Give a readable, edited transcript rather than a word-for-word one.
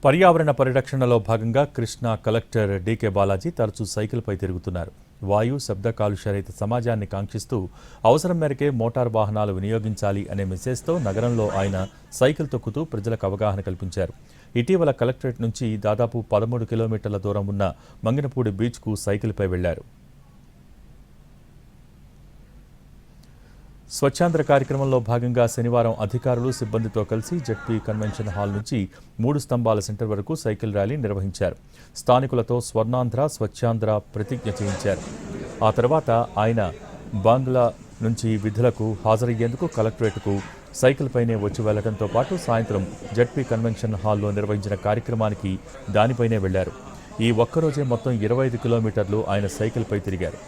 పర్యావరణ పరిరక్షణలో భాగంగా కృష్ణా కలెక్టర్ డీకే బాలాజీ తరచూ సైకిల్పై తిరుగుతున్నారు. వాయు శబ్ద కాలుష్యరహిత సమాజాన్ని కాంక్షిస్తూ అవసరం మేరకే మోటార్ వాహనాలు వినియోగించాలి అనే మెసేజ్తో నగరంలో ఆయన సైకిల్ తొక్కుతూ ప్రజలకు అవగాహన కల్పించారు. ఇటీవల కలెక్టరేట్ నుంచి దాదాపు 13 కిలోమీటర్ల దూరం ఉన్న మంగినపూడి బీచ్కు సైకిల్పై వెళ్లారు. స్వచ్ఛాంధ్ర కార్యక్రమంలో భాగంగా శనివారం అధికారులు సిబ్బందితో కలిసి జెడ్పీ కన్వెన్షన్ హాల్ నుంచి 3 స్తంభాల సెంటర్ వరకు సైకిల్ ర్యాలీ నిర్వహించారు. స్థానికులతో స్వర్ణాంధ్ర స్వచ్ఛాంధ్ర ప్రతిజ్ఞ చేయించారు. ఆ తర్వాత ఆయన బంగ్లా నుంచి విధులకు హాజరయ్యేందుకు కలెక్టరేట్కు సైకిల్పైనే వచ్చి వెళ్లడంతో పాటు సాయంత్రం జెడ్పీ కన్వెన్షన్ హాల్లో నిర్వహించిన కార్యక్రమానికి దానిపైనే వెళ్లారు. ఈ ఒక్కరోజే మొత్తం 25 కిలోమీటర్లు ఆయన సైకిల్పై తిరిగారు.